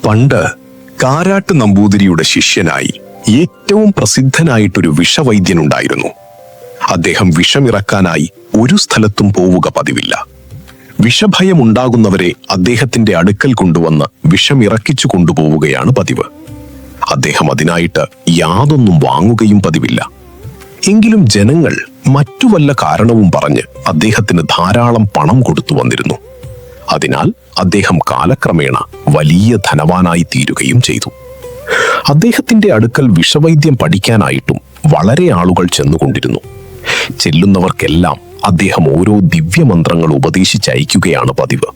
പണ്ട് കാരാട്ട് നമ്പൂതിരിയുടെ ശിഷ്യനായി ഏറ്റവും പ്രസിദ്ധനായിട്ടൊരു വിഷവൈദ്യനുണ്ടായിരുന്നു. അദ്ദേഹം വിഷമിറക്കാനായി ഒരു സ്ഥലത്തും പോവുക പതിവില്ല. വിഷഭയമുണ്ടാകുന്നവരെ അദ്ദേഹത്തിന്റെ അടുക്കൽ കൊണ്ടുവന്ന് വിഷമിറക്കിച്ചു കൊണ്ടുപോവുകയാണ് പതിവ്. അദ്ദേഹം അതിനായിട്ട് യാതൊന്നും വാങ്ങുകയും പതിവില്ല. എങ്കിലും ജനങ്ങൾ മറ്റു വല്ല കാരണവും പറഞ്ഞ് അദ്ദേഹത്തിന് ധാരാളം പണം കൊടുത്തു വന്നിരുന്നു. അതിനാൽ അദ്ദേഹം കാലക്രമേണ വലിയ ധനവാനായി തീരുകയും ചെയ്തു. അദ്ദേഹത്തിന്റെ അടുക്കൽ വിഷവൈദ്യം പഠിക്കാനായിട്ടും വളരെ ആളുകൾ ചെന്നുകൊണ്ടിരുന്നു. ചെല്ലുന്നവർക്കെല്ലാം അദ്ദേഹം ഓരോ ദിവ്യമന്ത്രങ്ങൾ ഉപദേശിച്ചയക്കുകയാണ് പതിവ്.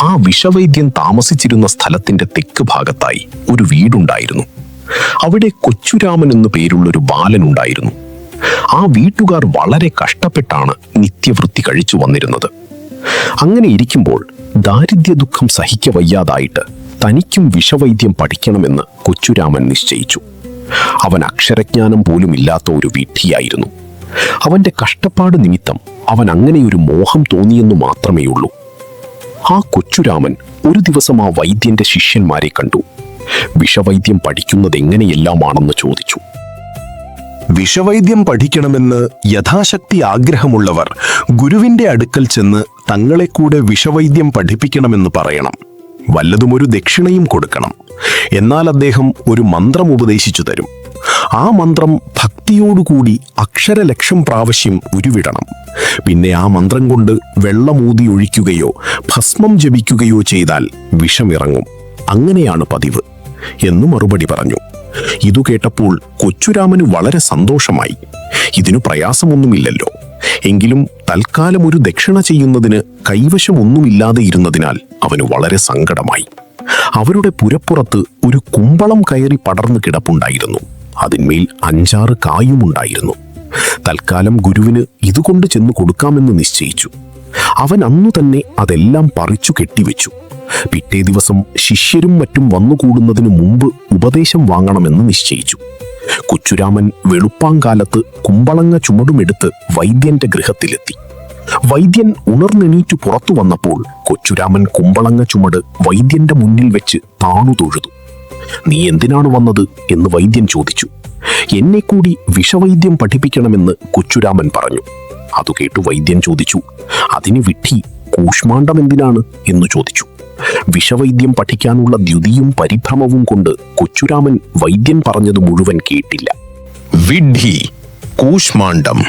ആ വിഷവൈദ്യൻ താമസിച്ചിരുന്ന സ്ഥലത്തിന്റെ തെക്ക് ഭാഗത്തായി ഒരു വീടുണ്ടായിരുന്നു. അവിടെ കൊച്ചുരാമൻ എന്നു പേരുള്ളൊരു ബാലനുണ്ടായിരുന്നു. ആ വീട്ടുകാർ വളരെ കഷ്ടപ്പെട്ടാണ് നിത്യവൃത്തി കഴിച്ചു വന്നിരുന്നത്. അങ്ങനെ ഇരിക്കുമ്പോൾ ദാരിദ്ര്യ ദുഃഖം സഹിക്കവയ്യാതായിട്ട് തനിക്കും വിഷവൈദ്യം പഠിക്കണമെന്ന് കൊച്ചുരാമൻ നിശ്ചയിച്ചു. അവൻ അക്ഷരജ്ഞാനം പോലും ഇല്ലാത്ത ഒരു വിഡ്ഢിയായിരുന്നു. അവന്റെ കഷ്ടപ്പാട് നിമിത്തം അവൻ അങ്ങനെയൊരു മോഹം തോന്നിയെന്നു മാത്രമേയുള്ളൂ. ആ കൊച്ചുരാമൻ ഒരു ദിവസം ആ വൈദ്യന്റെ ശിഷ്യന്മാരെ കണ്ടു. വിഷവൈദ്യം പഠിക്കുന്നത് എങ്ങനെയെല്ലാമാണെന്ന് ചോദിച്ചു. വിഷവൈദ്യം പഠിക്കണമെന്ന് യഥാശക്തി ആഗ്രഹമുള്ളവർ ഗുരുവിന്റെ അടുക്കൽ ചെന്ന് തങ്ങളെ കൂടെ വിഷവൈദ്യം പഠിപ്പിക്കണമെന്ന് പറയണം. വല്ലതുമൊരു ദക്ഷിണയും കൊടുക്കണം. എന്നാൽ അദ്ദേഹം ഒരു മന്ത്രം ഉപദേശിച്ചു തരും. ആ മന്ത്രം ഭക്തിയോടുകൂടി അക്ഷരലക്ഷം പ്രാവശ്യം ഉരുവിടണം. പിന്നെ ആ മന്ത്രം കൊണ്ട് വെള്ളമൂതി ഒഴിക്കുകയോ ഭസ്മം ജപിക്കുകയോ ചെയ്താൽ വിഷമിറങ്ങും. അങ്ങനെയാണ് പതിവ് എന്ന് മറുപടി പറഞ്ഞു. ഇതു കേട്ടപ്പോൾ കൊച്ചുരാമന് വളരെ സന്തോഷമായി. ഇതിനു പ്രയാസമൊന്നുമില്ലല്ലോ. എങ്കിലും തൽക്കാലം ഒരു ദക്ഷിണ ചെയ്യുന്നതിന് കൈവശമൊന്നുമില്ലാതെ ഇരുന്നതിനാൽ അവന് വളരെ സങ്കടമായി. അവരുടെ പുരപ്പുറത്ത് ഒരു കുമ്പളം കയറി പടർന്നു കിടപ്പുണ്ടായിരുന്നു. അതിന്മേൽ 5-6 കായുമുണ്ടായിരുന്നു. തൽക്കാലം ഗുരുവിന് ഇതുകൊണ്ട് ചെന്ന് കൊടുക്കാമെന്ന് നിശ്ചയിച്ചു. അവൻ അന്നു തന്നെ അതെല്ലാം പറിച്ചു കെട്ടിവെച്ചു. പിറ്റേ ദിവസം ശിഷ്യരും മറ്റും വന്നുകൂടുന്നതിനു മുമ്പ് ഉപദേശം വാങ്ങണമെന്ന് നിശ്ചയിച്ചു. കൊച്ചുരാമൻ വെളുപ്പാങ്കാലത്ത് കുമ്പളങ്ങ ചുമടുമെടുത്ത് വൈദ്യന്റെ ഗൃഹത്തിലെത്തി. വൈദ്യൻ ഉണർന്നെണീറ്റു പുറത്തു വന്നപ്പോൾ കൊച്ചുരാമൻ കുമ്പളങ്ങ ചുമട് വൈദ്യന്റെ മുന്നിൽ വെച്ച് താണു തൊഴുതു. "നീ എന്തിനാണ് വന്നത്?" എന്ന് വൈദ്യൻ ചോദിച്ചു. "എന്നെ കൂടി വിഷവൈദ്യം പഠിപ്പിക്കണമെന്ന് കൊച്ചുരാമൻ പറഞ്ഞു." അതു കേട്ടു വൈദ്യൻ ചോദിച്ചു, "അതിന് വിഡ്ഢി, കൂഷ്മാണ്ഡം എന്തിനാണ്?" എന്ന് ചോദിച്ചു. വിഷവൈദ്യം പഠിക്കാനുള്ള ദ്യുതിയും പരിഭ്രമവും കൊണ്ട് കൊച്ചുരാമൻ വൈദ്യൻ പറഞ്ഞത് മുഴുവൻ കേട്ടില്ല. വിഡ്ഢി, കൂഷ്മാണ്ഡം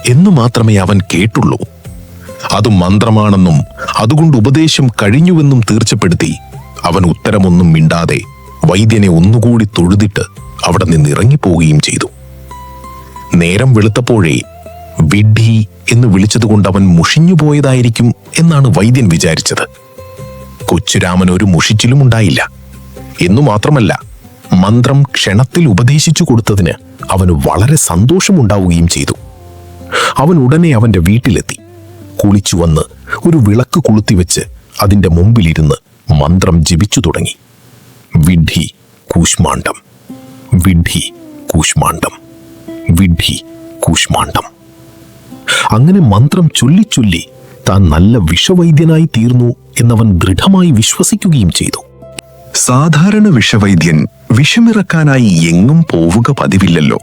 എന്നു മാത്രമേ അവൻ കേട്ടുള്ളൂ. അത് മന്ത്രമാണെന്നും അതുകൊണ്ട് ഉപദേശം കഴിഞ്ഞുവെന്നും തീർച്ചപ്പെടുത്തി അവൻ ഉത്തരമൊന്നും മിണ്ടാതെ വൈദ്യനെ ഒന്നുകൂടി തൊഴുതിട്ട് അവിടെ നിന്ന് ഇറങ്ങിപ്പോവുകയും ചെയ്തു. നേരം വെളുത്തപ്പോഴേ വിഡ്ഢി എന്ന് വിളിച്ചതുകൊണ്ട് അവൻ മുഷിഞ്ഞുപോയതായിരിക്കും എന്നാണ് വൈദ്യൻ വിചാരിച്ചത്. കൊച്ചുരാമൻ ഒരു മുഷിച്ചിലും ഉണ്ടായില്ല. എന്നു മാത്രമല്ല, മന്ത്രം ക്ഷണത്തിൽ ഉപദേശിച്ചു കൊടുത്തതിന് അവന് വളരെ സന്തോഷമുണ്ടാവുകയും ചെയ്തു. അവൻ ഉടനെ അവന്റെ വീട്ടിലെത്തി. കുളിച്ചു വന്ന് ഒരു വിളക്ക് കൊളുത്തിവെച്ച് അതിന്റെ മുമ്പിലിരുന്ന് മന്ത്രം ജപിച്ചു തുടങ്ങി. വിഡ്ഢി, കൂഷ്മാണ്ഡം, വിഡ്ഢി, കൂഷ്മാണ്ഡം, വിഡ്ഢി, കൂഷ്മാണ്ഡം. അങ്ങനെ മന്ത്രം ചൊല്ലിച്ചൊല്ലി താൻ നല്ല വിഷവൈദ്യനായി തീർന്നു എന്നവൻ ദൃഢമായി വിശ്വസിക്കുകയും ചെയ്തു. സാധാരണ വിഷവൈദ്യൻ വിഷമിറക്കാനായി എങ്ങും പോവുക പതിവില്ലല്ലോ.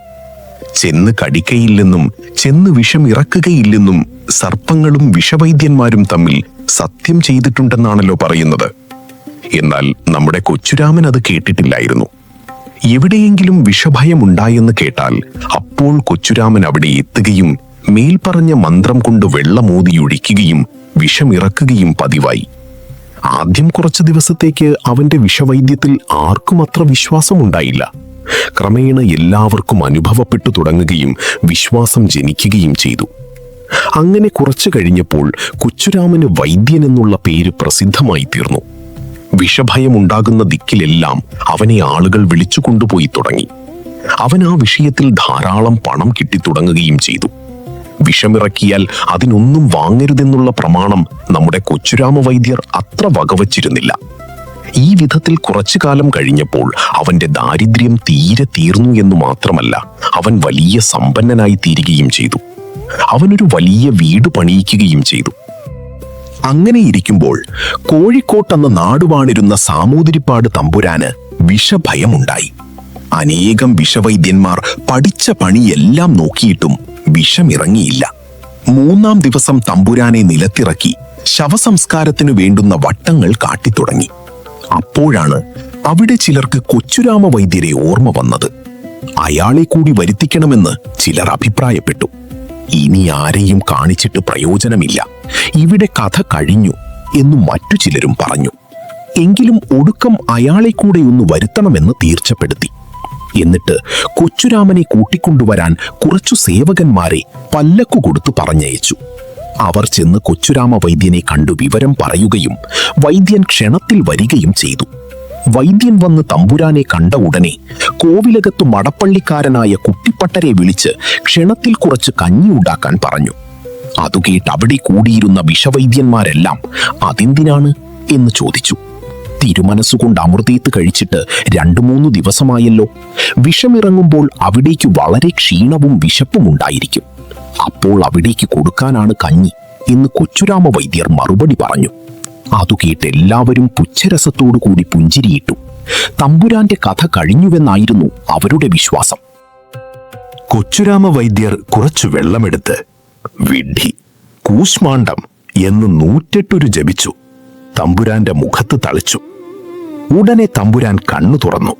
ചെന്ന് കടിക്കയില്ലെന്നും ചെന്ന് വിഷമിറക്കുകയില്ലെന്നും സർപ്പങ്ങളും വിഷവൈദ്യന്മാരും തമ്മിൽ സത്യം ചെയ്തിട്ടുണ്ടെന്നാണല്ലോ പറയുന്നത്. എന്നാൽ നമ്മുടെ കൊച്ചുരാമൻ അത് കേട്ടിട്ടില്ലായിരുന്നു. എവിടെയെങ്കിലും വിഷഭയമുണ്ടായെന്ന് കേട്ടാൽ അപ്പോൾ കൊച്ചുരാമൻ അവിടെ എത്തുകയും മേൽപ്പറഞ്ഞ മന്ത്രം കൊണ്ട് വെള്ളമൂതിയൊഴിക്കുകയും വിഷമിറക്കുകയും പതിവായി. ആദ്യം കുറച്ചു ദിവസത്തേക്ക് അവന്റെ വിഷവൈദ്യത്തിൽ ആർക്കും അത്ര വിശ്വാസമുണ്ടായില്ല. ക്രമേണ എല്ലാവർക്കും അനുഭവപ്പെട്ടു തുടങ്ങുകയും വിശ്വാസം ജനിക്കുകയും ചെയ്തു. അങ്ങനെ കുറച്ചു കഴിഞ്ഞപ്പോൾ കൊച്ചുരാമന് വൈദ്യൻ എന്നുള്ള പേര് പ്രസിദ്ധമായി തീർന്നു. വിഷഭയമുണ്ടാകുന്ന ദിക്കിലെല്ലാം അവനെ ആളുകൾ വിളിച്ചു കൊണ്ടുപോയി തുടങ്ങി. അവൻ ആ വിഷയത്തിൽ ധാരാളം പണം കിട്ടിത്തുടങ്ങുകയും ചെയ്തു. വിഷമിറക്കിയാൽ അതിനൊന്നും വാങ്ങരുതെന്നുള്ള പ്രമാണം നമ്മുടെ കൊച്ചുരാമ വൈദ്യർ അത്ര വകവച്ചിരുന്നില്ല. ഈ വിധത്തിൽ കുറച്ചു കാലം കഴിഞ്ഞപ്പോൾ അവന്റെ ദാരിദ്ര്യം തീരെ തീർന്നു എന്നു മാത്രമല്ല, അവൻ വലിയ സമ്പന്നനായി തീരുകയും ചെയ്തു. അവനൊരു വലിയ വീട് പണിയിക്കുകയും ചെയ്തു. അങ്ങനെയിരിക്കുമ്പോൾ കോഴിക്കോട്ടെന്ന നാടുവാണിരുന്ന സാമൂതിരിപ്പാട് തമ്പുരാന് വിഷഭയമുണ്ടായി. അനേകം വിഷവൈദ്യന്മാർ പഠിച്ച പണിയെല്ലാം നോക്കിയിട്ടും വിഷമിറങ്ങിയില്ല. 3-ാം ദിവസം തമ്പുരാനെ നിലത്തിറക്കി ശവസംസ്കാരത്തിനു വേണ്ടുന്ന വട്ടങ്ങൾ കാട്ടിത്തുടങ്ങി. അപ്പോഴാണ് അവിടെ ചിലർക്ക് കൊച്ചുരാമ വൈദ്യരെ ഓർമ്മ വന്നത്. അയാളെ കൂടി വരുത്തിക്കണമെന്ന് ചിലർ അഭിപ്രായപ്പെട്ടു. ഇനി ആരെയും കാണിച്ചിട്ട് പ്രയോജനമില്ല, ഇവിടെ കഥ കഴിഞ്ഞു എന്നു മറ്റു ചിലരും പറഞ്ഞു. എങ്കിലും ഒടുക്കം അയാളെ കൂടെ ഒന്ന് വരുത്തണമെന്ന് തീർച്ചപ്പെടുത്തി. എന്നിട്ട് കൊച്ചുരാമനെ കൂട്ടിക്കൊണ്ടുവരാൻ കുറച്ചു സേവകന്മാരെ പല്ലക്കു കൊടുത്തു പറഞ്ഞയച്ചു. അവർ ചെന്ന് കൊച്ചുരാമ വൈദ്യനെ കണ്ടു വിവരം പറയുകയും വൈദ്യൻ ക്ഷണത്തിൽ വരികയും ചെയ്തു. വൈദ്യൻ വന്ന് തമ്പുരാനെ കണ്ട ഉടനെ കോവിലകത്തു മടപ്പള്ളിക്കാരനായ കുട്ടിപ്പട്ടരെ വിളിച്ച് ക്ഷണത്തിൽ കുറച്ച് കഞ്ഞി ഉണ്ടാക്കാൻ പറഞ്ഞു. അതുകേട്ട് അവിടെ കൂടിയിരുന്ന വിഷവൈദ്യന്മാരെല്ലാം അതെന്തിനാണ് എന്ന് ചോദിച്ചു. തിരുമനസ്സുകൊണ്ട് അമൃതീത്ത് കഴിച്ചിട്ട് 2-3 ദിവസമായല്ലോ. വിഷമിറങ്ങുമ്പോൾ അവിടേക്ക് വളരെ ക്ഷീണവും വിശപ്പും ഉണ്ടായിരിക്കും. അപ്പോൾ അവിടേക്ക് കൊടുക്കാനാണ് കഞ്ഞി എന്ന് കൊച്ചുരാമ വൈദ്യർ മറുപടി പറഞ്ഞു. അതു കേട്ട് എല്ലാവരും പുച്ഛരസത്തോടു കൂടി പുഞ്ചിരിയിട്ടു. തമ്പുരാന്റെ കഥ കഴിഞ്ഞുവെന്നായിരുന്നു അവരുടെ വിശ്വാസം. കൊച്ചുരാമ വൈദ്യർ കുറച്ചു വെള്ളമെടുത്ത് വിഡ്ഢി, കൂശ്മാണ്ഡം എന്ന് 108 ജപിച്ചു തമ്പുരാന്റെ മുഖത്ത് തളിച്ചു. ഉടനെ തമ്പുരാൻ കണ്ണു തുറന്നു.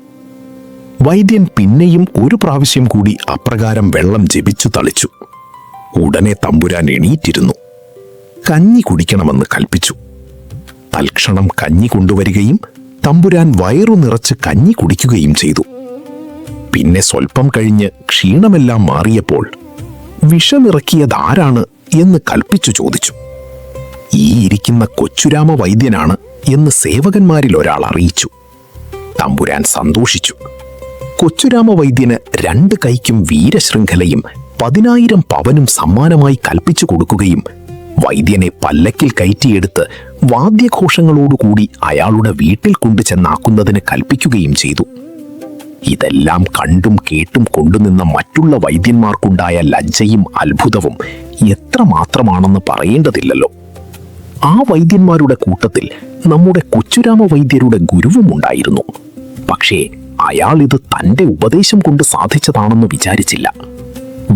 വൈദ്യൻ പിന്നെയും 1 പ്രാവശ്യം കൂടി അപ്രകാരം വെള്ളം ജപിച്ചു തളിച്ചു. ഉടനെ തമ്പുരാൻ എണീറ്റിരുന്നു. കഞ്ഞി കുടിക്കണമെന്ന് കൽപ്പിച്ചു. തൽക്ഷണം കഞ്ഞി കൊണ്ടുവരികയും തമ്പുരാൻ വയറു നിറച്ച് കഞ്ഞി കുടിക്കുകയും ചെയ്തു. പിന്നെ സ്വൽപ്പം കഴിഞ്ഞ് ക്ഷീണമെല്ലാം മാറിയപ്പോൾ വിഷമിറക്കിയതാരാണ് എന്ന് കൽപ്പിച്ചു ചോദിച്ചു. ഈ ഇരിക്കുന്ന കൊച്ചുരാമ വൈദ്യനാണ് എന്ന് സേവകന്മാരിൽ ഒരാൾ അറിയിച്ചു. തമ്പുരാൻ സന്തോഷിച്ചു. കൊച്ചുരാമ വൈദ്യന് 2 കൈക്കും വീരശൃംഖലയും 10,000 പവനും സമ്മാനമായി കൽപ്പിച്ചു കൊടുക്കുകയും വൈദ്യനെ പല്ലക്കിൽ കയറ്റിയെടുത്ത് വാദ്യഘോഷങ്ങളോടുകൂടി അയാളുടെ വീട്ടിൽ കൊണ്ടു ചെന്നാക്കുന്നതിന് കൽപ്പിക്കുകയും ചെയ്തു. ഇതെല്ലാം കണ്ടും കേട്ടും കൊണ്ടുനിന്ന മറ്റുള്ള വൈദ്യന്മാർക്കുണ്ടായ ലജ്ജയും അത്ഭുതവും എത്രമാത്രമാണെന്ന് പറയേണ്ടതില്ലല്ലോ. ആ വൈദ്യന്മാരുടെ കൂട്ടത്തിൽ നമ്മുടെ കൊച്ചുരാമ വൈദ്യരുടെ ഗുരുവും ഉണ്ടായിരുന്നു. പക്ഷേ അയാൾ ഇത് തന്റെ ഉപദേശം കൊണ്ട് സാധിച്ചതാണെന്ന് വിചാരിച്ചില്ല.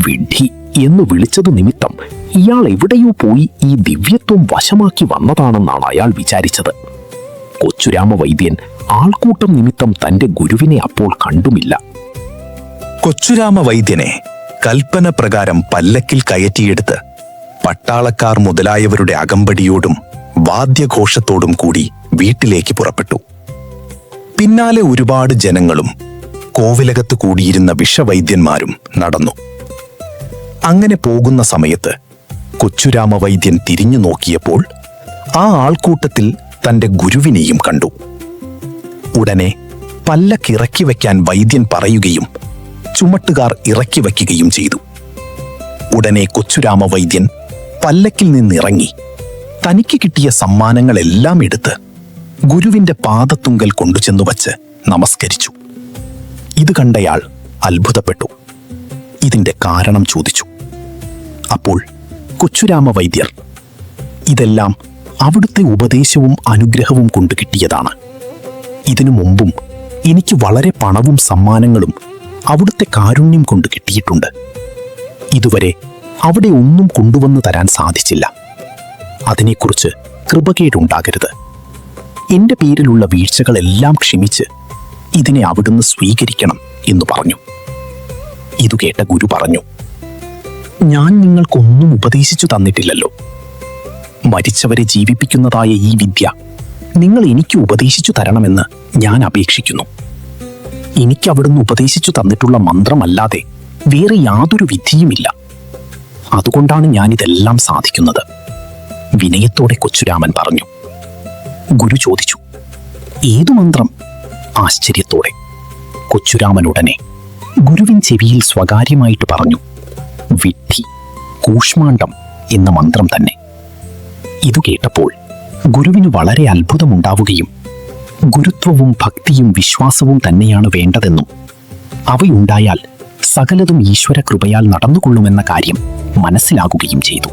വിഡ്ഢി എന്ന് വിളിച്ചതു നിമിത്തം ഇയാൾ എവിടെയോ പോയി ഈ ദിവ്യത്വം വശമാക്കി വന്നതാണെന്നാണ് അയാൾ വിചാരിച്ചത്. കൊച്ചുരാമ വൈദ്യൻ ആൾക്കൂട്ടം നിമിത്തം തന്റെ ഗുരുവിനെ അപ്പോൾ കണ്ടുമില്ല. കൊച്ചുരാമ വൈദ്യനെ കൽപ്പന പ്രകാരം പല്ലക്കിൽ കയറ്റിയെടുത്ത് പട്ടാളക്കാർ മുതലായവരുടെ അകമ്പടിയോടും വാദ്യഘോഷത്തോടും കൂടി വീട്ടിലേക്ക് പുറപ്പെട്ടു. പിന്നാലെ ഒരുപാട് ജനങ്ങളും കോവിലകത്ത് കൂടിയിരുന്ന വിഷവൈദ്യന്മാരും നടന്നു. അങ്ങനെ പോകുന്ന സമയത്ത് കൊച്ചുരാമ വൈദ്യൻ തിരിഞ്ഞു നോക്കിയപ്പോൾ ആ ആൾക്കൂട്ടത്തിൽ തന്റെ ഗുരുവിനെയും കണ്ടു. ഉടനെ പല്ലക്കിറക്കി വയ്ക്കാൻ വൈദ്യൻ പറയുകയും ചുമട്ടുകാർ ഇറക്കി വയ്ക്കുകയും ചെയ്തു. ഉടനെ കൊച്ചുരാമ വൈദ്യൻ പല്ലക്കിൽ നിന്നിറങ്ങി തനിക്ക് കിട്ടിയ സമ്മാനങ്ങളെല്ലാം എടുത്ത് ഗുരുവിന്റെ പാദത്തുങ്കൽ കൊണ്ടുചെന്നു വച്ച് നമസ്കരിച്ചു. ഇത് കണ്ടയാൾ അത്ഭുതപ്പെട്ടു. ഇതിന്റെ കാരണം ചോദിച്ചു. അപ്പോൾ കൊച്ചുരാമ വൈദ്യർ, ഇതെല്ലാം അവിടുത്തെ ഉപദേശവും അനുഗ്രഹവും കൊണ്ട് കിട്ടിയതാണ്. ഇതിനു മുമ്പും എനിക്ക് വളരെ പണവും സമ്മാനങ്ങളും അവിടുത്തെ കാരുണ്യം കൊണ്ട് കിട്ടിയിട്ടുണ്ട്. ഇതുവരെ അവിടെ ഒന്നും കൊണ്ടുവന്നു തരാൻ സാധിച്ചില്ല. അതിനെക്കുറിച്ച് കൃപകേടുണ്ടാകരുത്. എന്റെ പേരിലുള്ള വീഴ്ചകളെല്ലാം ക്ഷമിച്ച് ഇതിനെ അവിടുന്ന് സ്വീകരിക്കണം എന്ന് പറഞ്ഞു. ഇതു കേട്ട ഗുരു പറഞ്ഞു, ഞാൻ നിങ്ങൾക്കൊന്നും ഉപദേശിച്ചു തന്നിട്ടില്ലല്ലോ. മരിച്ചവരെ ജീവിപ്പിക്കുന്നതായ ഈ വിദ്യ നിങ്ങൾ എനിക്ക് ഉപദേശിച്ചു തരണമെന്ന് ഞാൻ അപേക്ഷിക്കുന്നു. എനിക്ക് അവിടുന്ന് ഉപദേശിച്ചു തന്നിട്ടുള്ള മന്ത്രമല്ലാതെ വേറെ യാതൊരു വിധിയുമില്ല. അതുകൊണ്ടാണ് ഞാനിതെല്ലാം സാധിക്കുന്നത്. വിനയത്തോടെ കൊച്ചുരാമൻ പറഞ്ഞു. ഗുരു ചോദിച്ചു, ഏതു മന്ത്രം? ആശ്ചര്യത്തോടെ കൊച്ചുരാമൻ ഉടനെ ഗുരുവിൻ ചെവിയിൽ സ്വകാര്യമായിട്ട് പറഞ്ഞു, വിഡ്ഢി, കൂഷ്മാണ്ഡം എന്ന മന്ത്രം തന്നെ. ഇതു കേട്ടപ്പോൾ ഗുരുവിന് വളരെ അത്ഭുതമുണ്ടാവുകയും ഗുരുത്വവും ഭക്തിയും വിശ്വാസവും തന്നെയാണ് വേണ്ടതെന്നും അവയുണ്ടായാൽ സകലതും ഈശ്വര കൃപയാൽ നടന്നുകൊള്ളുമെന്ന കാര്യം മനസ്സിലാകുകയും ചെയ്തു.